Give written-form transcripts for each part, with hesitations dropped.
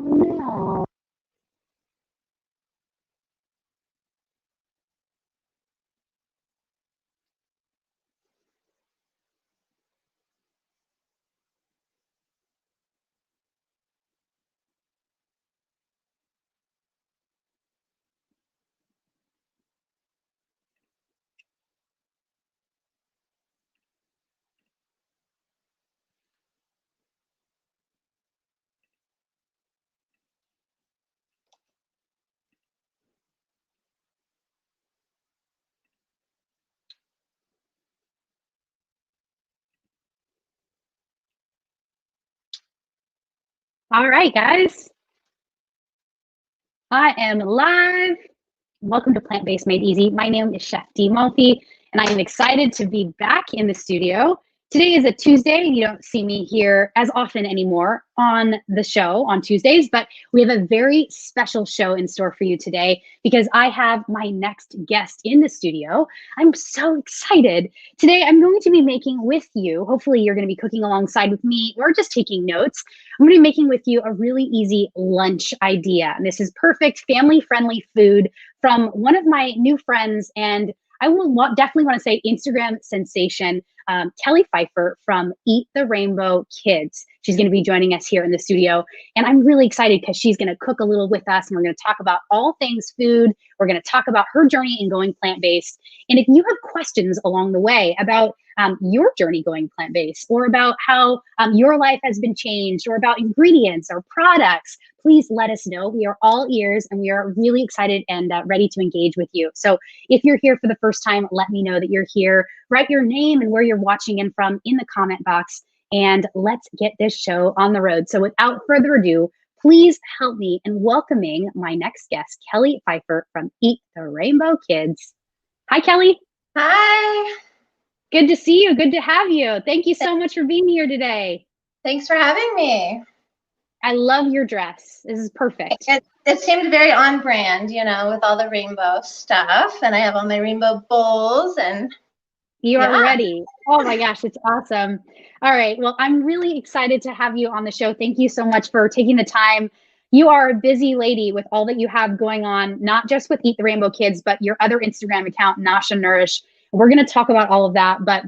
no. All right, guys. I am live. Welcome to Plant-Based Made Easy. My name is Chef D Malfi, and I am excited to be back in the studio. Today is a Tuesday. You don't see me here as often anymore on the show on Tuesdays, but we have a very special show in store for you today because I have my next guest in the studio. I'm so excited. Today, I'm going to be making with you, hopefully you're going to be cooking alongside with me or just taking notes. I'm going to be making with you a really easy lunch idea. And this is perfect family-friendly food from one of my new friends, and I will definitely want to say Instagram sensation, Kelly Pfeiffer from Eat the Rainbow Kids. She's going to be joining us here in the studio, and I'm really excited because she's going to cook a little with us, and we're going to talk about all things food. We're going to talk about her journey in going plant-based, and if you have questions along the way about your journey going plant-based, or about how your life has been changed, or about ingredients or products, please let us know. We are all ears, and we are really excited and ready to engage with you. So if you're here for the first time, let me know that you're here. Write your name and where you're watching in from in the comment box, and let's get this show on the road. So without further ado, please help me in welcoming my next guest, Kelly Pfeiffer from Eat the Rainbow Kids. Hi, Kelly. Hi. Good to see you. Good to have you. Thank you so much for being here today. Thanks for having me. I love your dress. This is perfect. It seemed very on brand, you know, with all the rainbow stuff. And I have all my rainbow bowls and you are ready. Oh my gosh, it's awesome. All right. Well, I'm really excited to have you on the show. Thank you so much for taking the time. You are a busy lady with all that you have going on, not just with Eat the Rainbow Kids, but your other Instagram account, Nausea Nourish. We're going to talk about all of that, but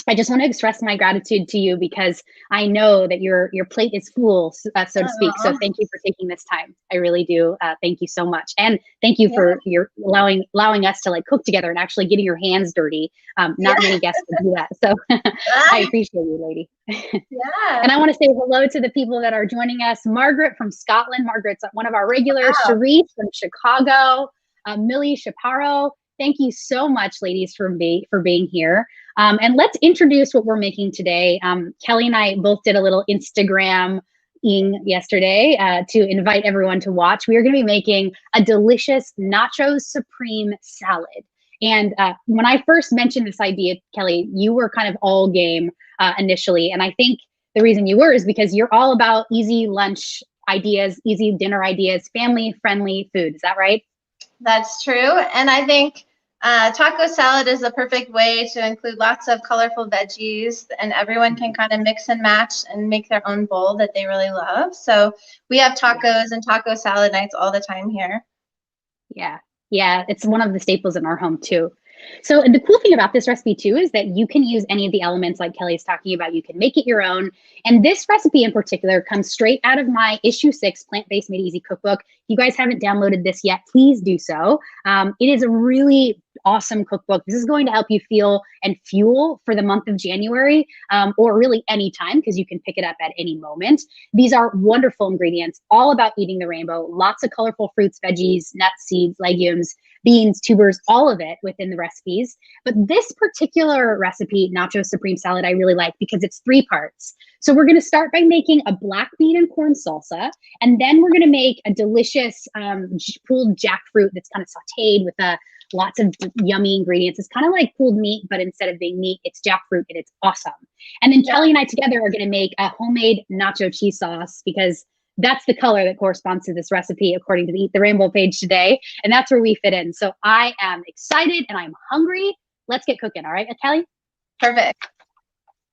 I just want to express my gratitude to you because I know that your plate is full, so to speak. So thank you for taking this time. I really do. Thank you so much, and thank you for your allowing us to like cook together and actually getting your hands dirty. Not many guests would do that, so I appreciate you, lady. And I want to say hello to the people that are joining us. Margaret from Scotland. Margaret's one of our regulars. Wow. Cherise from Chicago. Millie Chaparro. Thank you so much, ladies, for being here. And let's introduce what we're making today. Kelly and I both did a little Instagram-ing yesterday to invite everyone to watch. We are going to be making a delicious NACHOS Supreme Salad. And when I first mentioned this idea, Kelly, you were kind of all game initially. And I think the reason you were is because you're all about easy lunch ideas, easy dinner ideas, family-friendly food. Is that right? That's true. And I think taco salad is the perfect way to include lots of colorful veggies, and everyone can kind of mix and match and make their own bowl that they really love. So we have tacos and taco salad nights all the time here. Yeah, it's one of the staples in our home too. So the cool thing about this recipe too is that you can use any of the elements like Kelly's talking about. You can make it your own. And this recipe in particular comes straight out of my issue 6 Plant-Based Made Easy Cookbook. If you guys haven't downloaded this yet, please do so. It is a really awesome cookbook. This is going to help you feel and fuel for the month of January, or really any time, because you can pick it up at any moment. These are wonderful ingredients, all about eating the rainbow. Lots of colorful fruits, veggies, nuts, seeds, legumes, beans, tubers, all of it within the recipes. But this particular recipe, Nachos Supreme Salad, I really like because it's 3 parts. So we're going to start by making a black bean and corn salsa, and then we're going to make a delicious pulled jackfruit that's kind of sauteed with lots of yummy ingredients. It's kind of like pulled meat, but instead of being meat, it's jackfruit, and it's awesome. And then Kelly and I together are going to make a homemade nacho cheese sauce because that's the color that corresponds to this recipe according to the Eat the Rainbow page today. And that's where we fit in. So I am excited and I'm hungry. Let's get cooking. All right, Kelly? Perfect.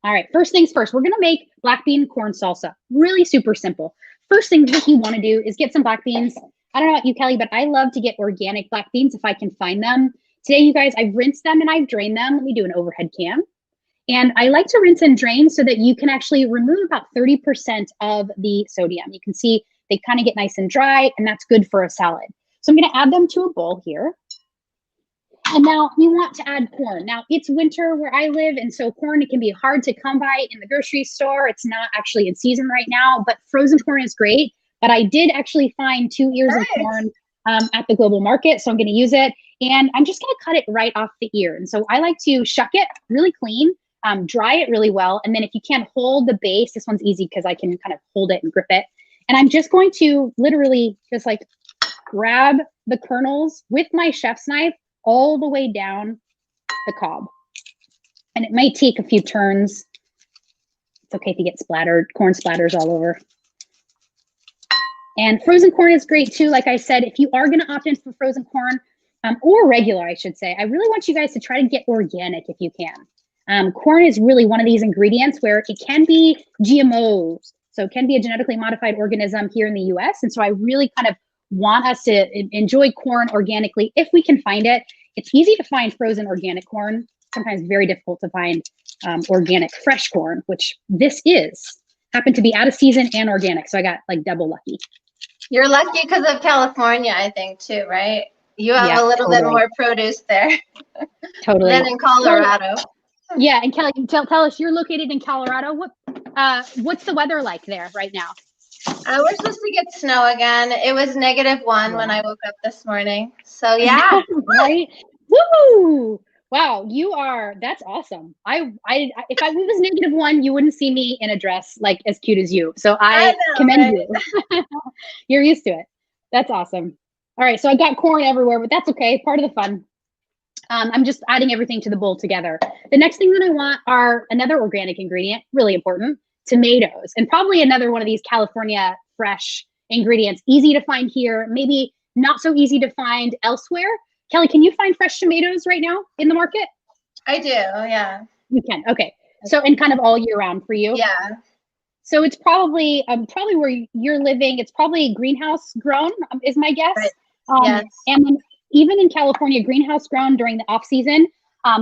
All right, first things first, we're gonna make black bean corn salsa. Really super simple. First thing that you wanna do is get some black beans. I don't know about you, Kelly, but I love to get organic black beans if I can find them. Today, you guys, I've rinsed them and I've drained them. Let me do an overhead cam. And I like to rinse and drain so that you can actually remove about 30% of the sodium. You can see they kind of get nice and dry, and that's good for a salad. So I'm gonna add them to a bowl here. And now you want to add corn. Now it's winter where I live, and so corn, it can be hard to come by in the grocery store. It's not actually in season right now, but frozen corn is great. But I did actually find 2 ears of corn at the global market, so I'm gonna use it. And I'm just gonna cut it right off the ear. And so I like to shuck it really clean, dry it really well. And then if you can't hold the base, this one's easy because I can kind of hold it and grip it. And I'm just going to literally just like grab the kernels with my chef's knife all the way down the cob. And it might take a few turns. It's okay if you get splattered, corn splatters all over. And frozen corn is great too. Like I said, if you are gonna opt in for frozen corn, or regular, I should say, I really want you guys to try to get organic if you can. Corn is really one of these ingredients where it can be GMOs. So it can be a genetically modified organism here in the US. And so I really kind of want us to enjoy corn organically if we can find it. It's easy to find frozen organic corn, sometimes very difficult to find organic fresh corn, which this is. Happened to be out of season and organic. So I got like double lucky. You're lucky because of California, I think, too, right? You have a little bit more produce there than in Colorado. Yeah, and Kelly, tell us, you're located in Colorado. What's the weather like there right now? We're supposed to get snow again. It was -1 when I woke up this morning. So yeah. Right? Woo! Wow, that's awesome. If it was -1, you wouldn't see me in a dress like as cute as you. So I commend you. You're used to it. That's awesome. All right, so I got corn everywhere, but that's okay, part of the fun. I'm just adding everything to the bowl together. The next thing that I want are another organic ingredient, really important, tomatoes, and probably another one of these California fresh ingredients, easy to find here, maybe not so easy to find elsewhere. Kelly, can you find fresh tomatoes right now in the market? I do, yeah. You can, okay. So, and kind of all year round for you? Yeah. So it's probably where you're living, it's probably greenhouse grown, is my guess. Right. Yes. And then even in California, greenhouse grown during the off season,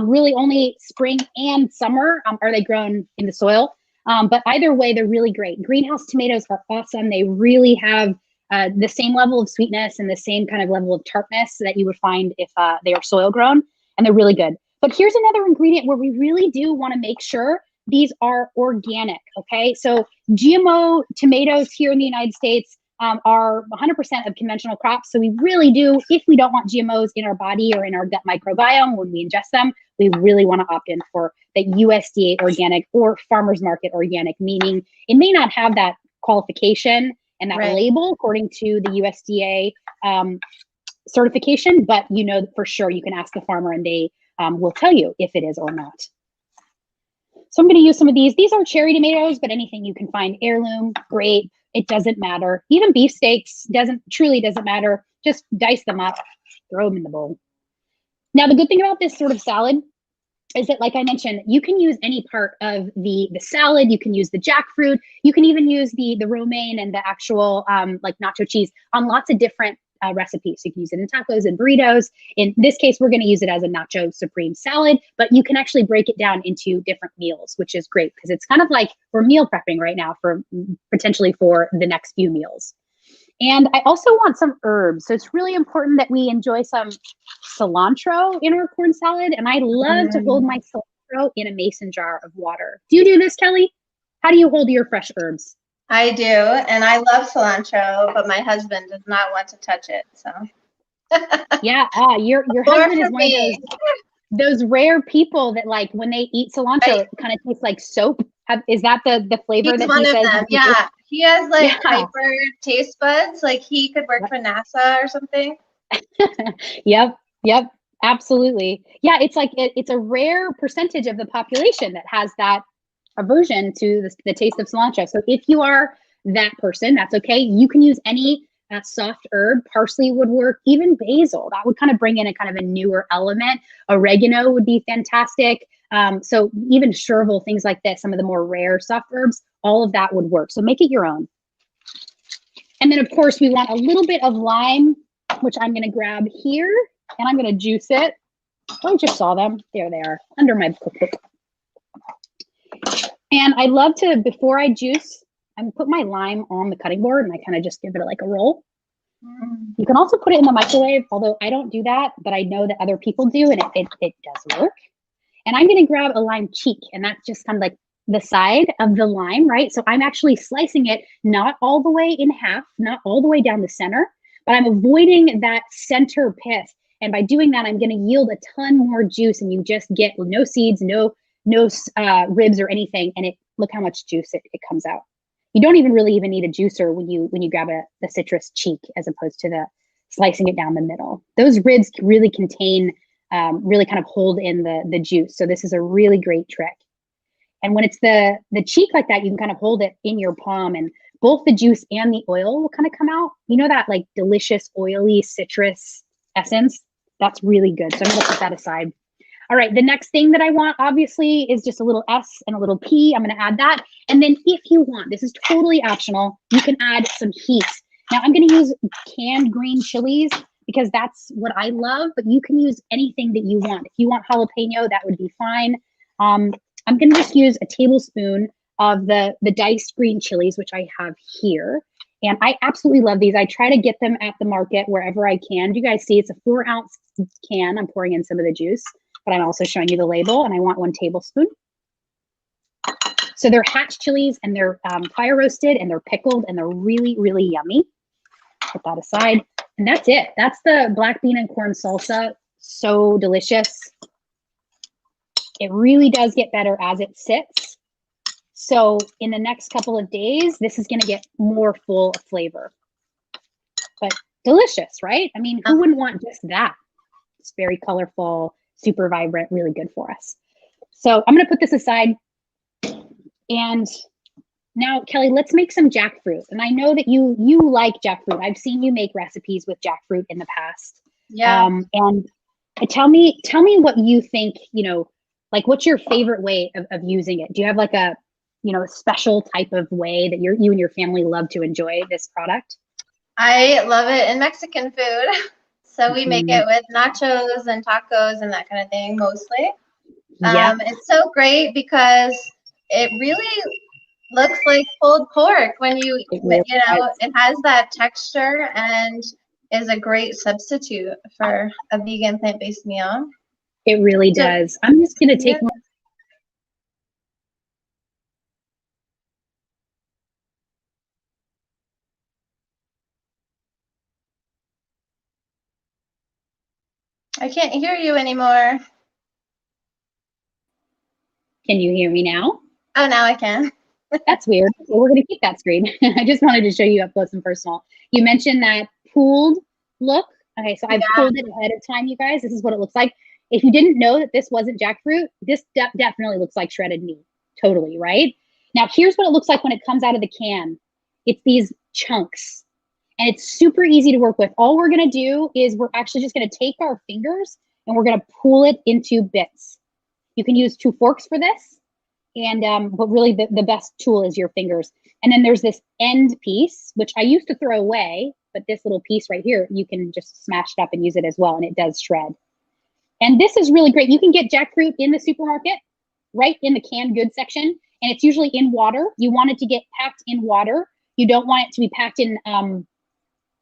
really only spring and summer are they grown in the soil. But either way, they're really great. Greenhouse tomatoes are awesome. They really have the same level of sweetness and the same kind of level of tartness that you would find if they are soil grown, and they're really good. But here's another ingredient where we really do want to make sure these are organic, okay? So GMO tomatoes here in the United States are 100% of conventional crops. So we really do, if we don't want GMOs in our body or in our gut microbiome when we ingest them, we really want to opt in for the USDA organic or farmer's market organic, meaning it may not have that qualification and that label according to the USDA certification, but you know for sure you can ask the farmer and they will tell you if it is or not. So I'm going to use some of these. These are cherry tomatoes, but anything you can find, heirloom, grape, it doesn't matter. Even beefsteaks truly doesn't matter. Just dice them up, throw them in the bowl. Now, the good thing about this sort of salad is that, like I mentioned, you can use any part of the salad. You can use the jackfruit. You can even use the romaine and the actual like nacho cheese on lots of different recipes. So you can use it in tacos and burritos. In this case, we're going to use it as a Nacho Supreme salad, but you can actually break it down into different meals, which is great because it's kind of like we're meal prepping right now for potentially for the next few meals. And I also want some herbs. So it's really important that we enjoy some cilantro in our corn salad. And I love to hold my cilantro in a mason jar of water. Do you do this, Kelly? How do you hold your fresh herbs? I do, and I love cilantro, but my husband does not want to touch it. So yeah, your husband is one of those rare people that, like, when they eat cilantro, it kind of tastes like soap. Is that the flavor that he says? One of them, yeah. He has like hyper taste buds. Like he could work for NASA or something. Yep, absolutely. Yeah, it's like it's a rare percentage of the population that has that aversion to the taste of cilantro. So if you are that person, that's okay. You can use any soft herb. Parsley would work, even basil. That would kind of bring in a kind of a newer element. Oregano would be fantastic. So even chervil, things like this, some of the more rare soft herbs, all of that would work. So make it your own. And then of course we want a little bit of lime, which I'm gonna grab here and I'm gonna juice it. Oh, I just saw them. There they are, under my cookbook. And I love to, before I juice, I put my lime on the cutting board and I kind of just give it like a roll. You can also put it in the microwave, although I don't do that, but I know that other people do, and it does work. And I'm gonna grab a lime cheek, and that's just kind of like the side of the lime, right? So I'm actually slicing it not all the way in half, not all the way down the center, but I'm avoiding that center pith. And by doing that, I'm gonna yield a ton more juice, and you just get no seeds, no ribs or anything, and look how much juice it comes out. You don't even really need a juicer when you grab the citrus cheek as opposed to the slicing it down the middle. Those ribs really contain, really kind of hold in the juice. So this is a really great trick. And when it's the cheek like that, you can kind of hold it in your palm and both the juice and the oil will kind of come out. You know, that like delicious oily citrus essence? That's really good. So I'm gonna put that aside. All right, the next thing that I want, obviously, is just a little S and a little P. I'm gonna add that. And then if you want, this is totally optional, you can add some heat. Now I'm gonna use canned green chilies because that's what I love, but you can use anything that you want. If you want jalapeno, that would be fine. I'm gonna just use a tablespoon of the diced green chilies, which I have here. And I absolutely love these. I try to get them at the market wherever I can. You guys see it's a 4-ounce can. I'm pouring in some of the juice, but I'm also showing you the label, and I want 1 tablespoon. So they're hatch chilies, and they're fire roasted, and they're pickled, and they're really, really yummy. Put that aside, and that's it. That's the black bean and corn salsa. So delicious. It really does get better as it sits. So in the next couple of days, this is gonna get more full of flavor. But delicious, right? I mean, who wouldn't want just that? It's very colorful, super vibrant, really good for us. So I'm gonna put this aside. And now, Kelly, let's make some jackfruit. And I know that you like jackfruit. I've seen you make recipes with jackfruit in the past. Yeah. And tell me what you think, you know, like what's your favorite way of using it? Do you have like a, you know, a special type of way that you and your family love to enjoy this product? I love it in Mexican food. So we make it with nachos and tacos and that kind of thing mostly. Yeah. It's so great because it really looks like pulled pork when you know, it has that texture and is a great substitute for a vegan plant-based meal. It really does. I'm just gonna take more. I can't hear you anymore. Can you hear me now? Oh, now I can. That's weird. Well, we're going to keep that screen. I just wanted to show you up close and personal. You mentioned that pooled look. Okay, so I've pulled it ahead of time, you guys. This is what it looks like. If you didn't know that this wasn't jackfruit, this definitely looks like shredded meat. Totally, right? Now, here's what it looks like when it comes out of the can. It's these chunks. And it's super easy to work with. All we're going to do is we're actually just going to take our fingers and we're going to pull it into bits. You can use 2 forks for this. And but really the best tool is your fingers. And then there's this end piece, which I used to throw away, but this little piece right here, you can just smash it up and use it as well, and it does shred. And this is really great. You can get jackfruit in the supermarket, right in the canned goods section, and it's usually in water. You want it to get packed in water. You don't want it to be packed in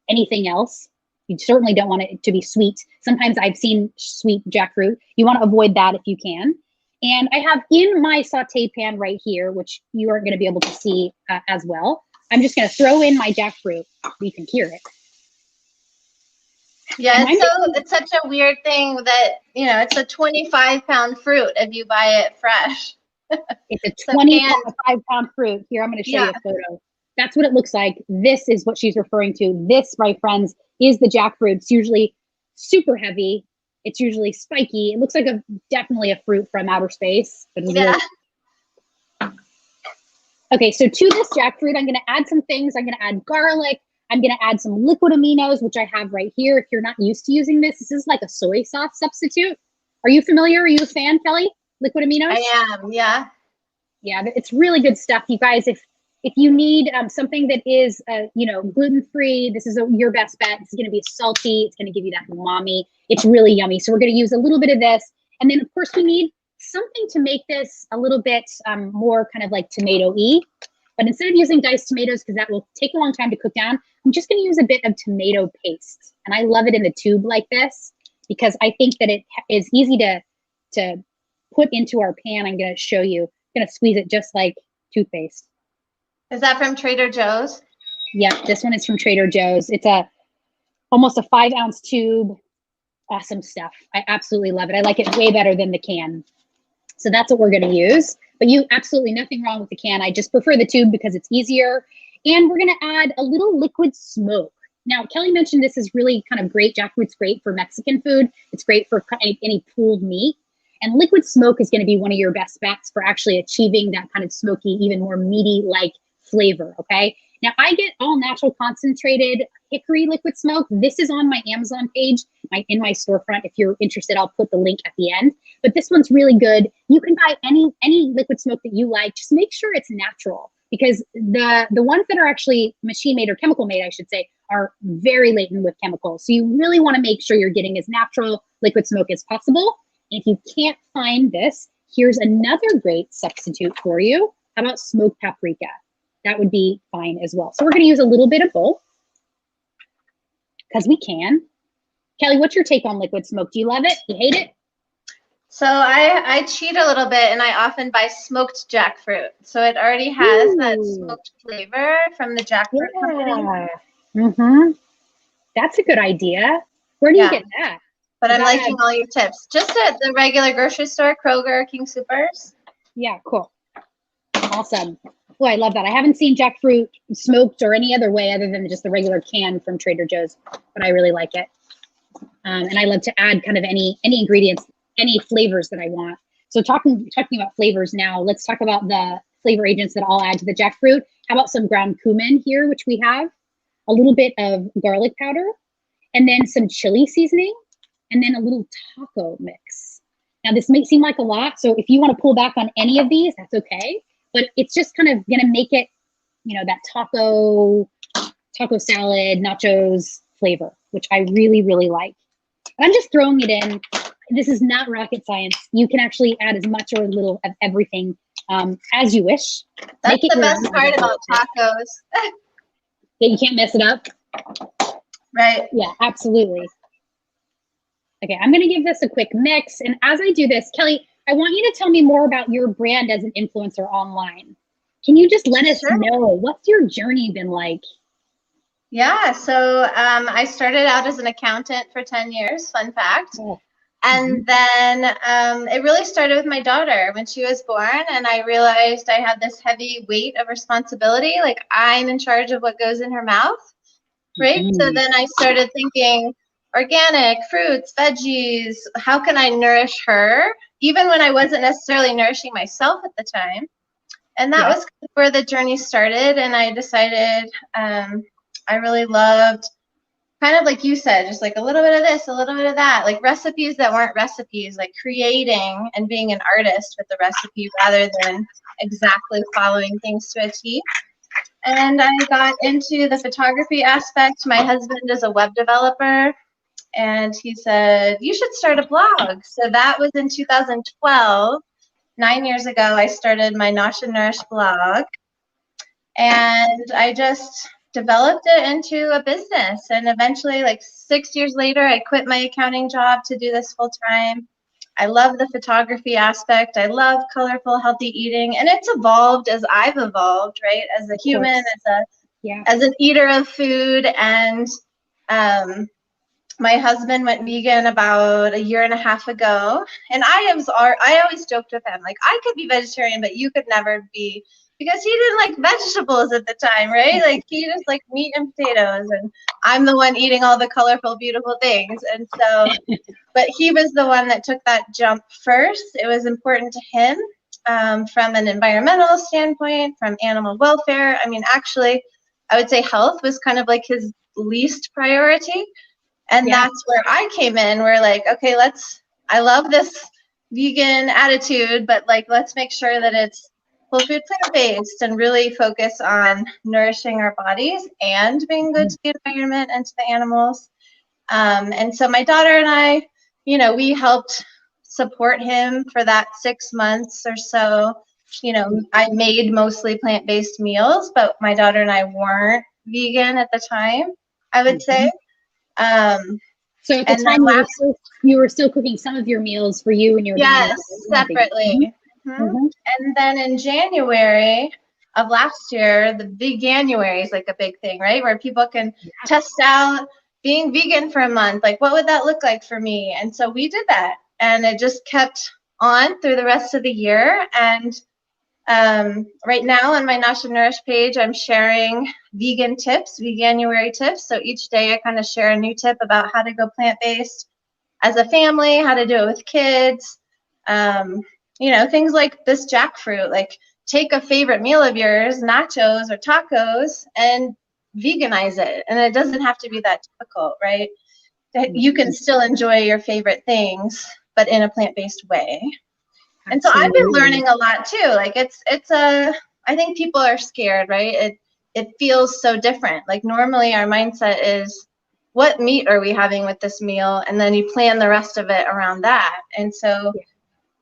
anything else. You certainly don't want it to be sweet. Sometimes I've seen sweet jackfruit. You want to avoid that if you can. And I have in my saute pan right here, which you aren't going to be able to see as well. I'm just going to throw in my jackfruit. You can hear it. Yeah, it's such a weird thing that, you know, it's a 25-pound fruit if you buy it fresh. It's a 25-pound fruit. Here, I'm going to show you a photo. That's what it looks like. This is what she's referring to. This, my friends, is the jackfruit. It's usually super heavy. It's usually spiky. It looks like definitely a fruit from outer space. But it's really... Okay, so to this jackfruit, I'm going to add some things. I'm going to add garlic. I'm going to add some liquid aminos, which I have right here. If you're not used to using this, this is like a soy sauce substitute. Are you familiar? Are you a fan, Kelly? Liquid aminos? I am, yeah. Yeah, it's really good stuff, you guys. If you need something that is, gluten-free, this is your best bet. It's going to be salty. It's going to give you that umami. It's really yummy. So we're going to use a little bit of this. And then, of course, we need something to make this a little bit more kind of like tomato-y. But instead of using diced tomatoes, because that will take a long time to cook down, I'm just going to use a bit of tomato paste. And I love it in the tube like this because I think that it is easy to put into our pan. I'm going to show you. I'm going to squeeze it just like toothpaste. Is that from Trader Joe's? Yeah, this one is from Trader Joe's. It's almost a 5-ounce tube. Awesome stuff. I absolutely love it. I like it way better than the can. So that's what we're going to use. But absolutely nothing wrong with the can. I just prefer the tube because it's easier. And we're going to add a little liquid smoke. Now, Kelly mentioned this is really kind of great. Jackfruit's great for Mexican food. It's great for any pulled meat. And liquid smoke is going to be one of your best bets for actually achieving that kind of smoky, even more meaty-like flavor, okay? Now, I get all natural concentrated hickory liquid smoke. This is on my Amazon page, in my storefront. If you're interested, I'll put the link at the end. But this one's really good. You can buy any liquid smoke that you like. Just make sure it's natural because the ones that are actually machine-made or chemical-made, I should say, are very laden with chemicals. So you really want to make sure you're getting as natural liquid smoke as possible. If you can't find this, here's another great substitute for you. How about smoked paprika? That would be fine as well. So we're going to use a little bit of both because we can. Kelly, what's your take on liquid smoke? Do you love it? You hate it? So I cheat a little bit and I often buy smoked jackfruit. So it already has that smoked flavor from the jackfruit company. Mm-hmm. That's a good idea. Where do you get that? But I'm liking all your tips. Just at the regular grocery store, Kroger, King Soopers. Yeah, cool. Awesome. Oh, I love that. I haven't seen jackfruit smoked or any other way other than just the regular can from Trader Joe's, but I really like it. And I love to add kind of any ingredients, any flavors that I want. So talking about flavors now, let's talk about the flavor agents that I'll add to the jackfruit. How about some ground cumin here, which we have, a little bit of garlic powder, and then some chili seasoning, and then a little taco mix. Now, this may seem like a lot, so if you want to pull back on any of these, that's okay. But it's just kind of going to make it, that taco salad, nachos flavor, which I really, really like. And I'm just throwing it in. This is not rocket science. You can actually add as much or a little of everything as you wish. That's the best part about tacos. Yeah, you can't mess it up. Right. Yeah, absolutely. Okay, I'm going to give this a quick mix. And as I do this, Kelly, I want you to tell me more about your brand as an influencer online. Can you just let us know, what's your journey been like? Yeah, so I started out as an accountant for 10 years, fun fact. And then it really started with my daughter when she was born, and I realized I had this heavy weight of responsibility, like I'm in charge of what goes in her mouth, right? So then I started thinking, organic, fruits, veggies, how can I nourish her, even when I wasn't necessarily nourishing myself at the time? And that was where the journey started, and I decided I really loved, kind of like you said, just like a little bit of this, a little bit of that, like recipes that weren't recipes, like creating and being an artist with the recipe rather than exactly following things to a T. And I got into the photography aspect. My husband is a web developer, and he said, you should start a blog. So that was in 2012. 9 years ago, I started my Nausea Nourish blog, and I just developed it into a business. And eventually, like 6 years later, I quit my accounting job to do this full time. I love the photography aspect. I love colorful, healthy eating, and it's evolved as I've evolved, right? As a human, as an eater of food, and my husband went vegan about 1.5 years ago, and I always joked with him, like, I could be vegetarian, but you could never be, because he didn't like vegetables at the time, right? Like, he just liked meat and potatoes, and I'm the one eating all the colorful, beautiful things. And so, but he was the one that took that jump first. It was important to him from an environmental standpoint, from animal welfare. I mean, actually, I would say health was kind of like his least priority. And that's where I came in. We're like, okay, I love this vegan attitude, but like, let's make sure that it's whole food plant-based and really focus on nourishing our bodies and being good to the environment and to the animals. And so my daughter and I, you know, we helped support him for that 6 months or so. You know, I made mostly plant-based meals, but my daughter and I weren't vegan at the time, I would say. So at the time, you were still cooking some of your meals for you and your yes, separately. And then in January of last year, the Veganuary is like a big thing, right? Where people can test out being vegan for a month. Like, what would that look like for me? And so we did that, and it just kept on through the rest of the year. And right now on my Nausea Nourish page, I'm sharing vegan tips, Veganuary tips. So each day I kind of share a new tip about how to go plant-based as a family, how to do it with kids. You know, things like this jackfruit, like take a favorite meal of yours, nachos or tacos, and veganize it. And it doesn't have to be that difficult, right? You can still enjoy your favorite things, but in a plant-based way. And so I've been learning a lot too. Like I think people are scared, right? It feels so different. Like normally our mindset is, what meat are we having with this meal? And then you plan the rest of it around that. And so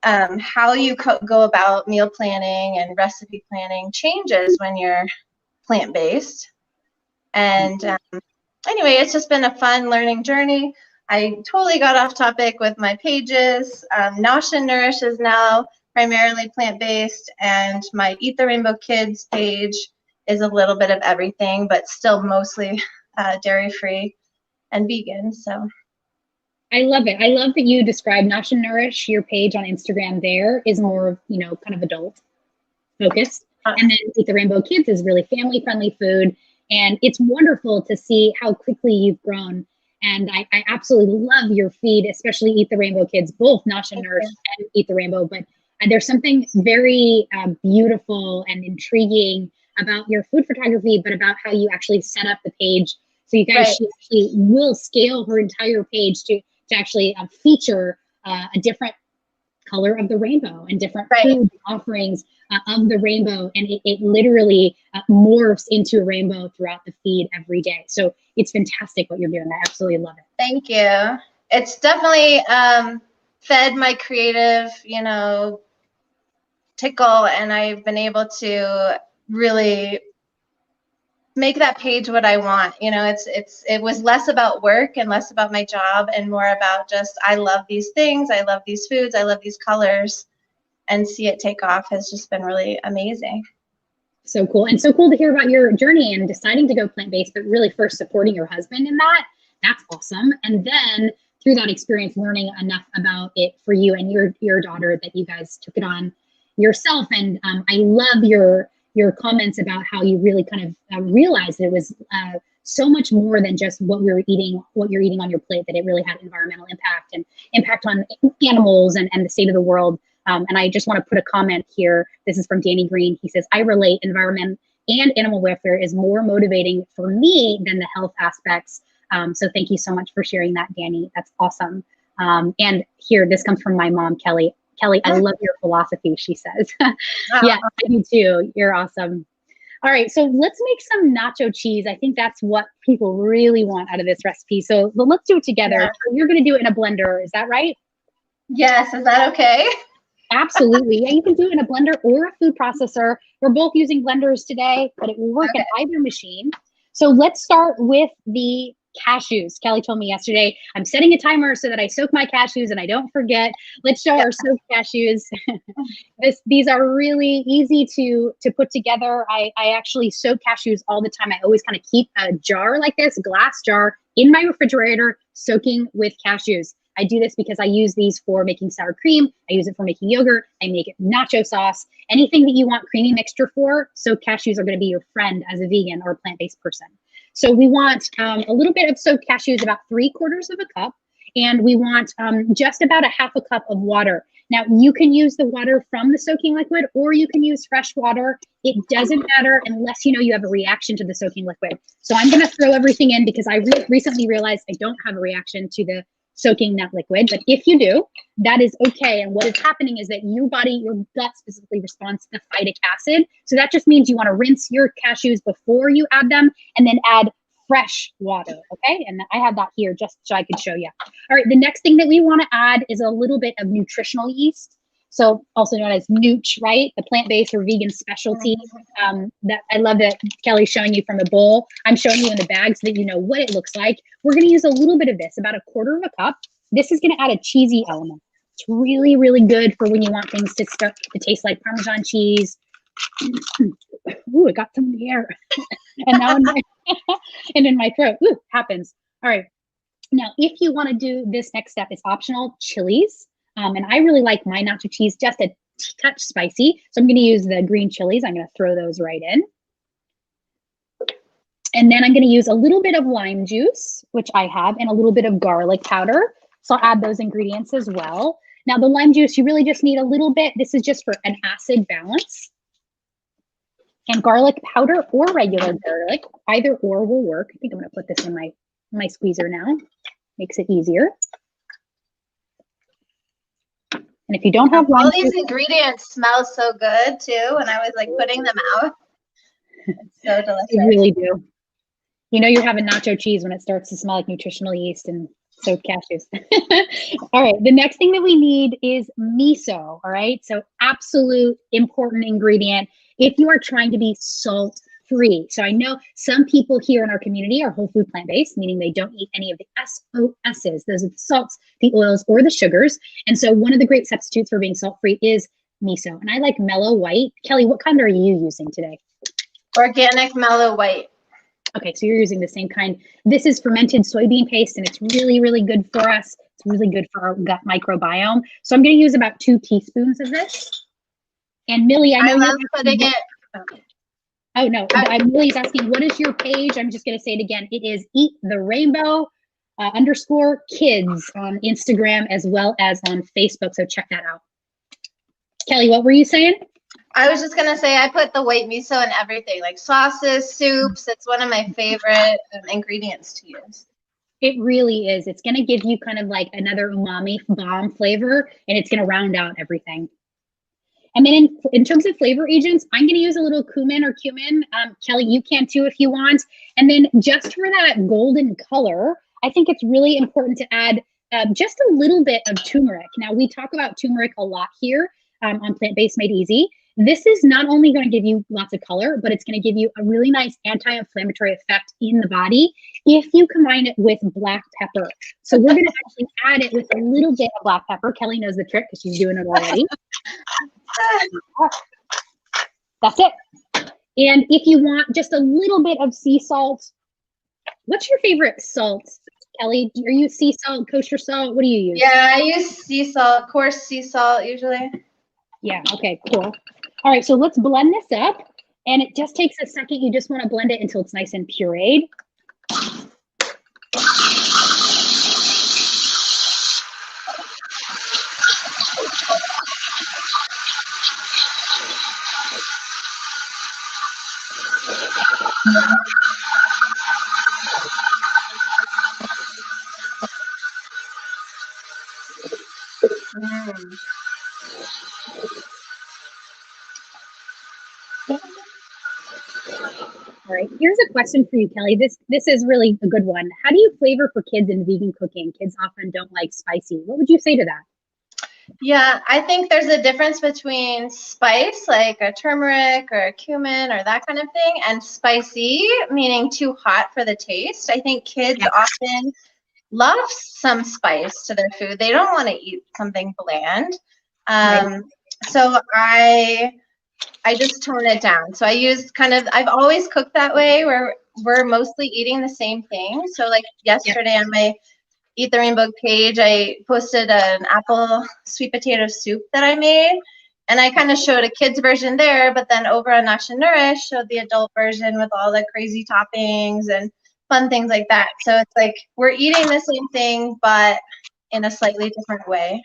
how you go about meal planning and recipe planning changes when you're plant-based. And anyway, it's just been a fun learning journey. I totally got off topic with my pages. Nausea Nourish is now primarily plant-based, and my Eat the Rainbow Kids page is a little bit of everything, but still mostly dairy-free and vegan. So I love it. I love that you describe Nacho Nourish. Your page on Instagram there is more of, you know, kind of adult focused. And then Eat the Rainbow Kids is really family friendly food. And it's wonderful to see how quickly you've grown. And I absolutely love your feed, especially Eat the Rainbow Kids, both Nacho Nourish and Eat the Rainbow. But there's something very beautiful and intriguing about your food photography, but about how you actually set up the page. So you guys, she actually will scale her entire page to actually feature a different color of the rainbow and different food offerings of the rainbow. And it literally morphs into a rainbow throughout the feed every day. So it's fantastic what you're doing. I absolutely love it. Thank you. It's definitely fed my creative, you know, tickle, and I've been able to really make that page what I want. You know, it was less about work and less about my job and more about just, I love these things, I love these foods, I love these colors, and see it take off has just been really amazing. So cool. And so cool to hear about your journey and deciding to go plant-based, but really first supporting your husband in that. That's awesome. And then through that experience, learning enough about it for you and your daughter that you guys took it on yourself. And I love your comments about how you really kind of realized that it was so much more than just what you're eating on your plate, that it really had environmental impact and impact on animals and the state of the world. And I just want to put a comment here. This is from Danny Green. He says, I relate, environment and animal welfare is more motivating for me than the health aspects. So thank you so much for sharing that, Danny. That's awesome. And here, this comes from my mom, Kelly. Kelly, I love your philosophy, she says. Yeah, I do too. You're awesome. All right, so let's make some nacho cheese. I think that's what people really want out of this recipe. So let's do it together. Yeah. You're gonna do it in a blender, is that right? Yes, is that okay? Absolutely. Yeah, you can do it in a blender or a food processor. We're both using blenders today, but it will work in either machine. So let's start with the cashews. Kelly told me yesterday, I'm setting a timer so that I soak my cashews and I don't forget. Let's show our soaked cashews. These are really easy to put together. I actually soak cashews all the time. I always kind of keep a jar like this, a glass jar in my refrigerator, soaking with cashews. I do this because I use these for making sour cream. I use it for making yogurt. I make it nacho sauce. Anything that you want creamy mixture for, soaked cashews are going to be your friend as a vegan or a plant-based person. So we want a little bit of soaked cashews, about 3/4 of a cup. And we want just about a 1/2 cup of water. Now, you can use the water from the soaking liquid, or you can use fresh water. It doesn't matter unless you know you have a reaction to the soaking liquid. So I'm going to throw everything in because I recently realized I don't have a reaction to the soaking nut liquid. But if you do, that is okay. And what is happening is that your gut specifically responds to the phytic acid. So that just means you want to rinse your cashews before you add them and then add fresh water, okay? And I have that here just so I could show you. All right, the next thing that we want to add is a little bit of nutritional yeast. So also known as nooch, right? The plant-based or vegan specialty. That I love that Kelly's showing you from a bowl. I'm showing you in the bag so that you know what it looks like. We're going to use a little bit of this, about 1/4 cup. This is going to add a cheesy element. It's really, really good for when you want things to start to taste like Parmesan cheese. Ooh, it got some in the air. And now and in my throat. Ooh, happens. All right. Now, if you want to do this next step, it's optional, chilies. And I really like my nacho cheese just a touch spicy. So I'm going to use the green chilies. I'm going to throw those right in. And then I'm going to use a little bit of lime juice, which I have, and a little bit of garlic powder. So I'll add those ingredients as well. Now, the lime juice, you really just need a little bit. This is just for an acid balance. And garlic powder or regular garlic, either or will work. I think I'm going to put this in my squeezer now. Makes it easier. And if you don't have all these ingredients smell so good too, and I was like putting them out. It's so delicious. You really do. You know you're having nacho cheese when it starts to smell like nutritional yeast and soaked cashews. All right, the next thing that we need is miso. All right, so absolute important ingredient if you are trying to be salt-free. So I know some people here in our community are whole food plant-based, meaning they don't eat any of the SOSs, those are the salts, the oils, or the sugars. And so one of the great substitutes for being salt-free is miso. And I like mellow white. Kelly, what kind are you using today? Organic mellow white. Okay, so you're using the same kind. This is fermented soybean paste, and it's really, really good for us. It's really good for our gut microbiome. So I'm going to use about 2 teaspoons of this. And Millie, I love putting it. Oh no, Millie's asking, what is your page? I'm just going to say it again. It is Eat the Rainbow _kids on Instagram as well as on Facebook. So check that out. Kelly, what were you saying? I was just gonna say I put the white miso in everything, like sauces, soups. It's one of my favorite ingredients to use. It really is. It's gonna give you kind of like another umami bomb flavor, and it's gonna round out everything. And then in terms of flavor agents, I'm gonna use a little cumin. Kelly, you can too if you want. And then just for that golden color, I think it's really important to add just a little bit of turmeric. Now, we talk about turmeric a lot here on Plant-Based Made Easy. This is not only going to give you lots of color, but it's going to give you a really nice anti-inflammatory effect in the body if you combine it with black pepper. So we're going to actually add it with a little bit of black pepper. Kelly knows the trick because she's doing it already. That's it. And if you want just a little bit of sea salt, what's your favorite salt, Kelly? Are you sea salt, kosher salt? What do you use? Yeah, I use sea salt, coarse sea salt usually. Yeah, okay, cool. All right, so let's blend this up. And it just takes a second. You just want to blend it until it's nice and pureed. All right, here's a question for you, Kelly. This is really a good one. How do you flavor for kids in vegan cooking? Kids often don't like spicy. What would you say to that? Yeah, I think there's a difference between spice, like a turmeric or a cumin or that kind of thing, and spicy, meaning too hot for the taste. I think kids often love some spice to their food. They don't want to eat something bland. So I just tone it down. So I use I've always cooked that way where we're mostly eating the same thing. So like yesterday on my Eat the Rainbow page, I posted an apple sweet potato soup that I made. And I kind of showed a kid's version there, but then over on Nausea Nourish showed the adult version with all the crazy toppings and fun things like that. So it's like we're eating the same thing, but in a slightly different way.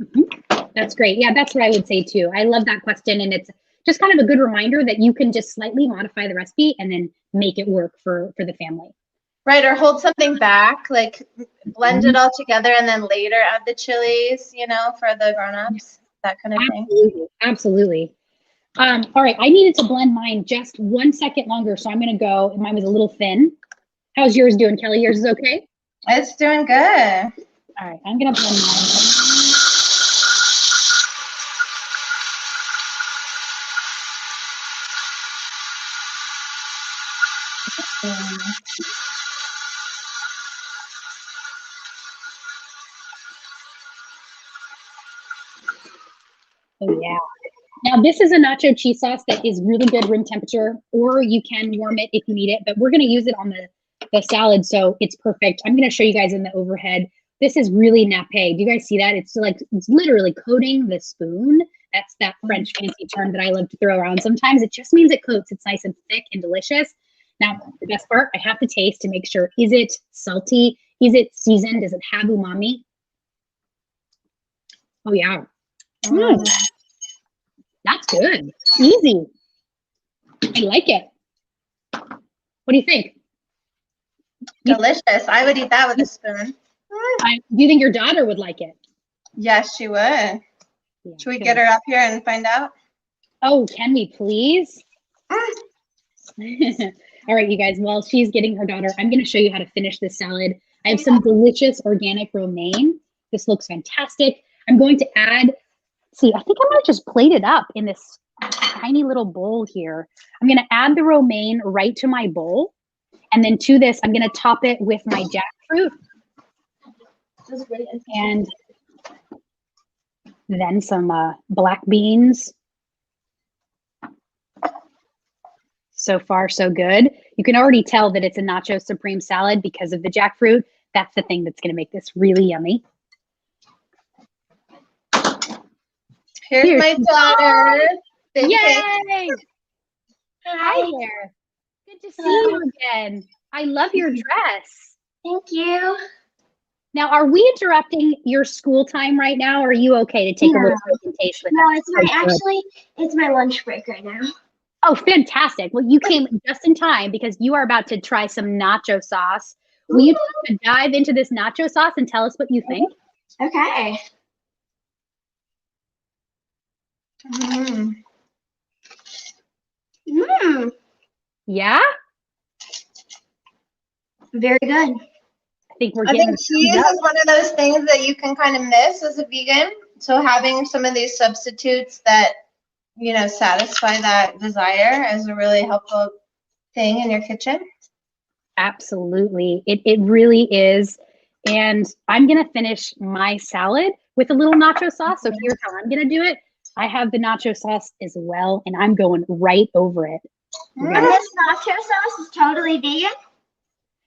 Mm-hmm. That's great. Yeah, that's what I would say too. I love that question. And it's just kind of a good reminder that you can just slightly modify the recipe and then make it work for the family. Right, or hold something back, like blend it all together and then later add the chilies, you know, for the grown-ups, that kind of thing. Absolutely. All right, I needed to blend mine just 1 second longer, so I'm gonna go. Mine was a little thin. How's yours doing, Kelly? Yours is okay? It's doing good. All right, I'm gonna blend mine. Oh yeah. Now this is a nacho cheese sauce that is really good room temperature, or you can warm it if you need it, but we're gonna use it on the salad, so it's perfect. I'm gonna show you guys in the overhead. This is really nappé. Do you guys see that? It's like, it's literally coating the spoon. That's that French fancy term that I love to throw around sometimes. It just means it coats. It's nice and thick and delicious. Now, the best part, I have to taste to make sure, is it salty? Is it seasoned? Does it have umami? Oh yeah. That's good. Easy. I like it. What do you think? Delicious. I would eat that with a spoon. Do you think your daughter would like it? Yes, she would. Yeah, should we get her up here and find out? Oh, can we please? All right, you guys, while she's getting her daughter, I'm going to show you how to finish this salad. I have some delicious organic romaine. This looks fantastic. I'm going to add, see, I think I'm going to just plate it up in this tiny little bowl here. I'm going to add the romaine right to my bowl. And then to this, I'm going to top it with my jackfruit. And then some black beans. So far, so good. You can already tell that it's a Nachos Supreme salad because of the jackfruit. That's the thing that's going to make this really yummy. Here's my daughter. Yay! Hi there. Good to see you again. I love your dress. Thank you. Now, are we interrupting your school time right now, or are you okay to take a little presentation with us? It's my lunch break right now. Oh, fantastic. Well, you came just in time because you are about to try some nacho sauce. Will you dive into this nacho sauce and tell us what you think? Okay. Yeah? Very good. I think I think cheese is one of those things that you can kind of miss as a vegan. So having some of these substitutes that, you know, satisfy that desire is a really helpful thing in your kitchen. Absolutely. It really is. And I'm going to finish my salad with a little nacho sauce. So here's how I'm going to do it. I have the nacho sauce as well, and I'm going right over it. And this nacho sauce is totally vegan?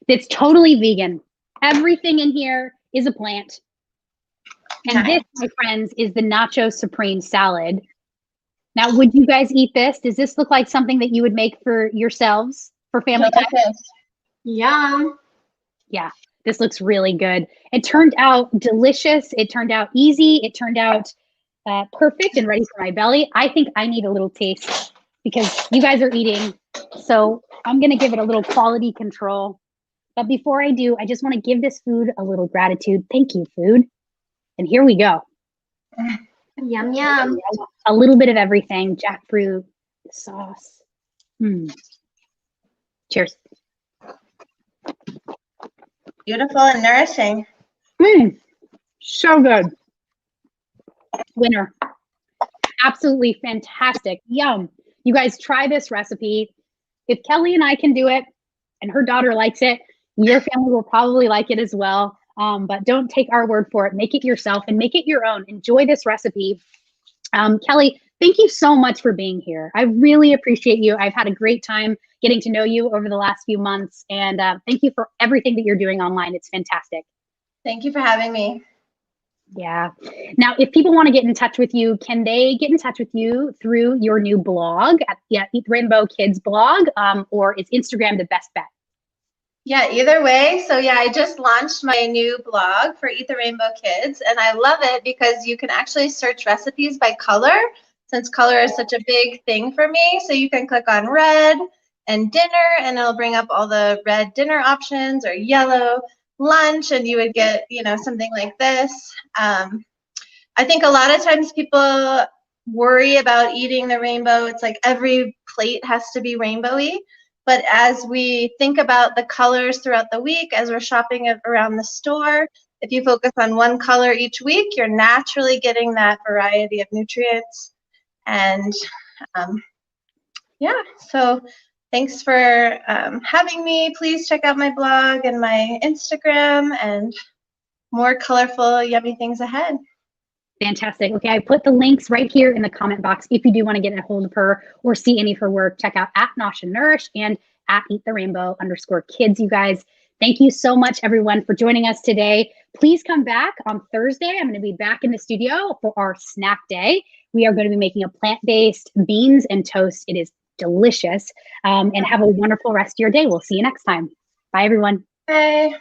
It's totally vegan. Everything in here is a plant. And this, my friends, is the Nachos Supreme Salad. Now, would you guys eat this? Does this look like something that you would make for yourselves for family time? Yum. Yeah, this looks really good. It turned out delicious. It turned out easy. It turned out perfect and ready for my belly. I think I need a little taste because you guys are eating. So I'm going to give it a little quality control. But before I do, I just want to give this food a little gratitude. Thank you, food. And here we go. Yum, yum. A little bit of everything. Jackfruit, sauce. Cheers. Beautiful and nourishing. So good. Winner. Absolutely fantastic. Yum. You guys try this recipe. If Kelly and I can do it and her daughter likes it, your family will probably like it as well. But don't take our word for it. Make it yourself and make it your own. Enjoy this recipe. Kelly, thank you so much for being here. I really appreciate you. I've had a great time getting to know you over the last few months. And thank you for everything that you're doing online. It's fantastic. Thank you for having me. Yeah. Now, if people want to get in touch with you, can they get in touch with you through your new blog at Eat Rainbow Kids blog, or is Instagram the best bet? Yeah, either way. So yeah, I just launched my new blog for Eat the Rainbow Kids, and I love it because you can actually search recipes by color, since color is such a big thing for me. So you can click on red and dinner, and it'll bring up all the red dinner options, or yellow lunch, and you would get, you know, something like this. I think a lot of times people worry about eating the rainbow. It's like every plate has to be rainbowy. But as we think about the colors throughout the week, as we're shopping around the store, if you focus on one color each week, you're naturally getting that variety of nutrients. And yeah, so thanks for having me. Please check out my blog and my Instagram, and more colorful, yummy things ahead. Fantastic. Okay, I put the links right here in the comment box. If you do want to get a hold of her or see any of her work, check out at Nausea Nourish and at Eat the Rainbow_kids, you guys. Thank you so much, everyone, for joining us today. Please come back on Thursday. I'm going to be back in the studio for our snack day. We are going to be making a plant-based beans and toast. It is delicious. And have a wonderful rest of your day. We'll see you next time. Bye, everyone. Bye.